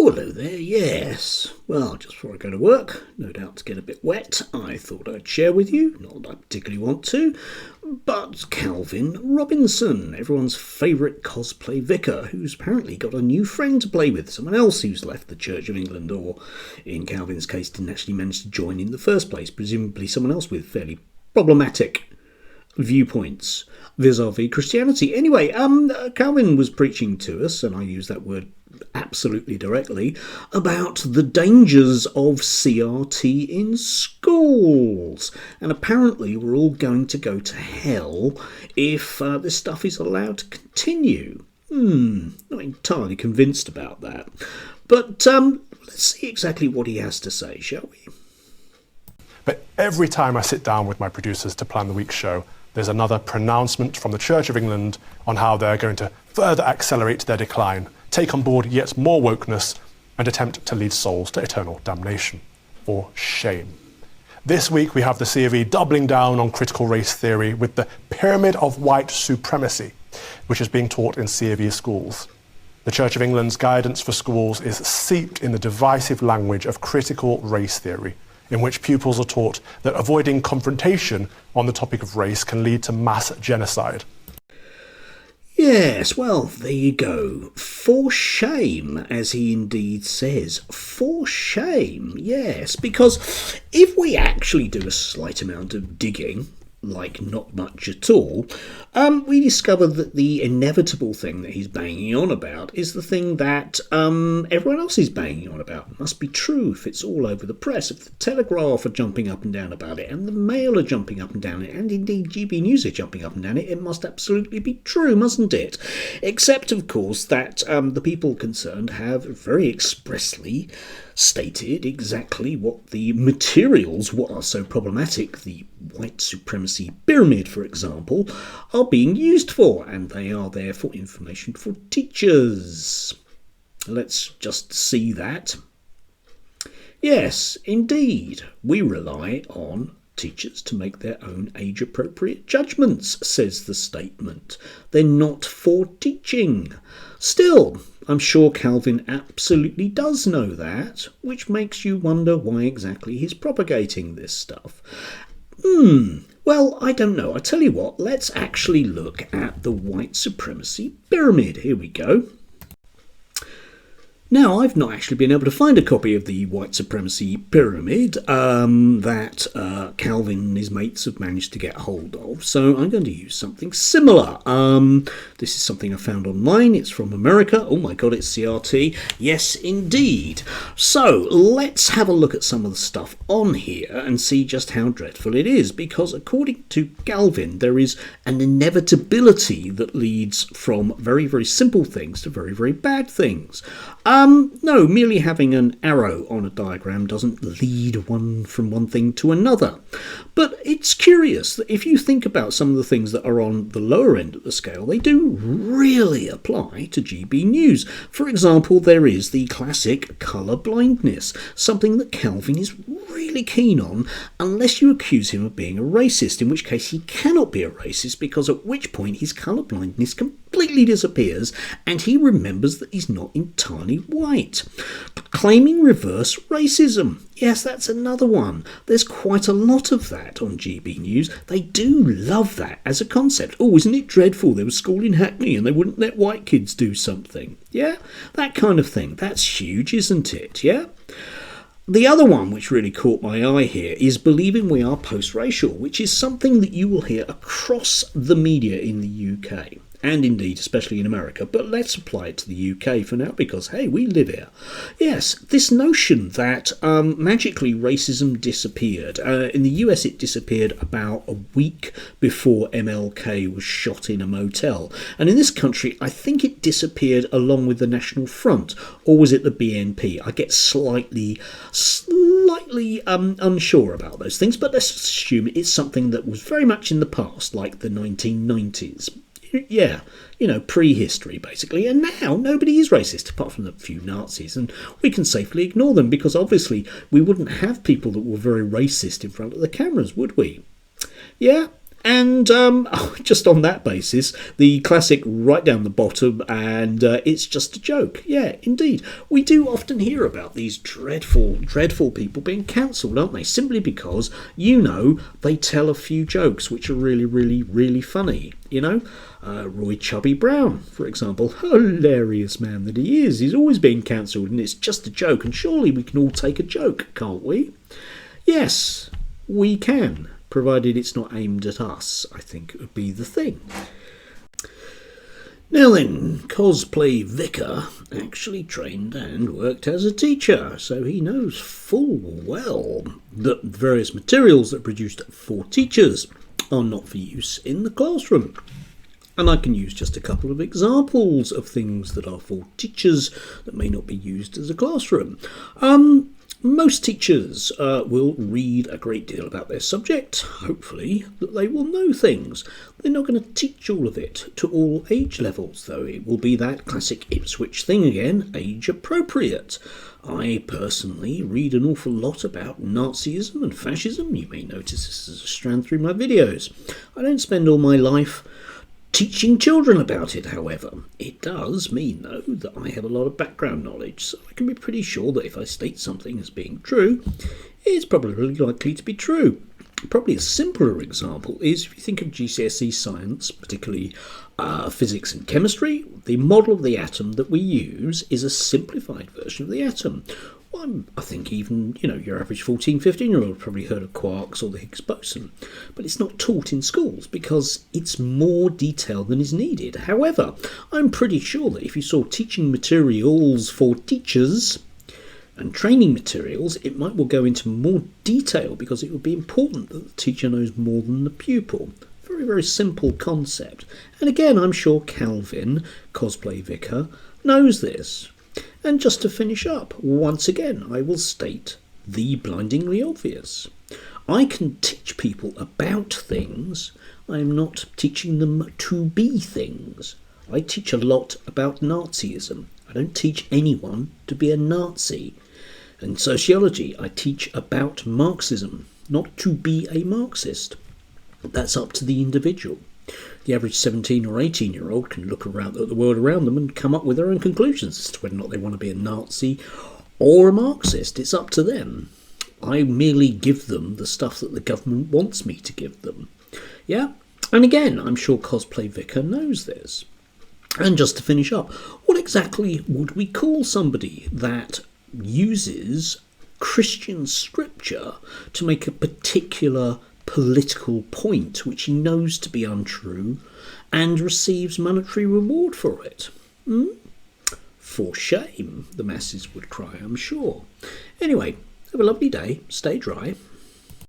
Oh, hello there, yes. Well, just before I go to work, no doubt to get a bit wet, I thought I'd share with you, not that I particularly want to, but Calvin Robinson, everyone's favourite cosplay vicar, who's apparently got a new friend to play with, someone else who's left the Church of England, or in Calvin's case didn't actually manage to join in the first place, presumably someone else with fairly problematic viewpoints vis-a-vis Christianity. Anyway, Calvin was preaching to us, and I use that word absolutely directly, about the dangers of CRT in schools. And apparently we're all going to go to hell if this stuff is allowed to continue. Not entirely convinced about that. But let's see exactly what he has to say, shall we? But every time I sit down with my producers to plan the week's show, there's another pronouncement from the Church of England on how they're going to further accelerate their decline, take on board yet more wokeness, and attempt to lead souls to eternal damnation. For shame. This week we have the C of E doubling down on critical race theory with the pyramid of white supremacy, which is being taught in C of E schools. The Church of England's guidance for schools is seeped in the divisive language of critical race theory, in which pupils are taught that avoiding confrontation on the topic of race can lead to mass genocide. Yes, well, there you go. For shame, as he indeed says. For shame, yes. Because if we actually do a slight amount of digging, like not much at all, we discover that the inevitable thing that he's banging on about is the thing that everyone else is banging on about. It must be true if it's all over the press, if the Telegraph are jumping up and down about it, and the Mail are jumping up and down it, and indeed GBNews are jumping up and down it, it must absolutely be true, mustn't it? Except, of course, that the people concerned have very expressly stated exactly what the materials, what are so problematic, the white supremacy pyramid, for example, are being used for, and they are there for information for teachers. Let's just see that. Yes, indeed, we rely on teachers to make their own age-appropriate judgments, says the statement. They're not for teaching. Still, I'm sure Calvin absolutely does know that, which makes you wonder why exactly he's propagating this stuff. Well, I don't know. I tell you what, let's actually look at the white supremacy pyramid. Here we go. Now, I've not actually been able to find a copy of the white supremacy pyramid that Calvin and his mates have managed to get hold of, so I'm going to use something similar. This is something I found online. It's from America. Oh my god, it's CRT. Yes, indeed. So, let's have a look at some of the stuff on here and see just how dreadful it is, because according to Calvin, there is an inevitability that leads from very, very simple things to very, very bad things. No, merely having an arrow on a diagram doesn't lead one from one thing to another. But it's curious that if you think about some of the things that are on the lower end of the scale, they do really apply to GB News. For example, there is the classic colour blindness, something that Calvin is really keen on, unless you accuse him of being a racist, in which case he cannot be a racist, because at which point his colour blindness completely disappears and he remembers that he's not entirely white. Claiming reverse racism. Yes, that's another one. There's quite a lot of that on GB News. They do love that as a concept. Oh, isn't it dreadful? There was school in Hackney and they wouldn't let white kids do something. Yeah, that kind of thing. That's huge, isn't it? Yeah. The other one which really caught my eye here is believing we are post-racial, which is something that you will hear across the media in the UK. And indeed, especially in America, but let's apply it to the UK for now because, hey, we live here. Yes, this notion that magically racism disappeared. In the US, it disappeared about a week before MLK was shot in a motel. And in this country, I think it disappeared along with the National Front, or was it the BNP? I get slightly unsure about those things, but let's assume it's something that was very much in the past, like the 1990s. Yeah, you know, prehistory, basically. And now nobody is racist, apart from a few Nazis, and we can safely ignore them, because obviously we wouldn't have people that were very racist in front of the cameras, would we? Yeah, And just on that basis, the classic right down the bottom, and it's just a joke. Yeah, indeed. We do often hear about these dreadful, dreadful people being cancelled, aren't they? Simply because, they tell a few jokes which are really, really, really funny. Roy Chubby Brown, for example, hilarious man that he is. He's always being cancelled, and it's just a joke. And surely we can all take a joke, can't we? Yes, we can. Provided it's not aimed at us, I think it would be the thing. Now then, Cosplay Vicar actually trained and worked as a teacher, so he knows full well that various materials that are produced for teachers are not for use in the classroom. And I can use just a couple of examples of things that are for teachers that may not be used as a classroom. Most teachers will read a great deal about their subject, hopefully, that they will know things. They're not going to teach all of it to all age levels, though. It will be that classic Ipswich thing again, age appropriate. I personally read an awful lot about Nazism and fascism. You may notice this as a strand through my videos. I don't spend all my life teaching children about it, however. It does mean, though, that I have a lot of background knowledge, so I can be pretty sure that if I state something as being true, it's probably likely to be true. Probably a simpler example is if you think of GCSE science, particularly physics and chemistry, the model of the atom that we use is a simplified version of the atom. I think even, your average 14, 15-year-old probably heard of quarks or the Higgs boson. But it's not taught in schools because it's more detail than is needed. However, I'm pretty sure that if you saw teaching materials for teachers and training materials, it might well go into more detail because it would be important that the teacher knows more than the pupil. Very, very simple concept. And again, I'm sure Calvin, Cosplay Vicar, knows this. And just to finish up, once again, I will state the blindingly obvious. I can teach people about things. I'm not teaching them to be things. I teach a lot about Nazism. I don't teach anyone to be a Nazi. In sociology, I teach about Marxism, not to be a Marxist. That's up to the individual. The average 17 or 18-year-old can look around at the world around them and come up with their own conclusions as to whether or not they want to be a Nazi or a Marxist. It's up to them. I merely give them the stuff that the government wants me to give them. Yeah? And again, I'm sure Cosplay Vicar knows this. And just to finish up, what exactly would we call somebody that uses Christian scripture to make a particular political point which he knows to be untrue and receives monetary reward for it? For shame, the masses would cry, I'm sure. Anyway, have a lovely day, stay dry,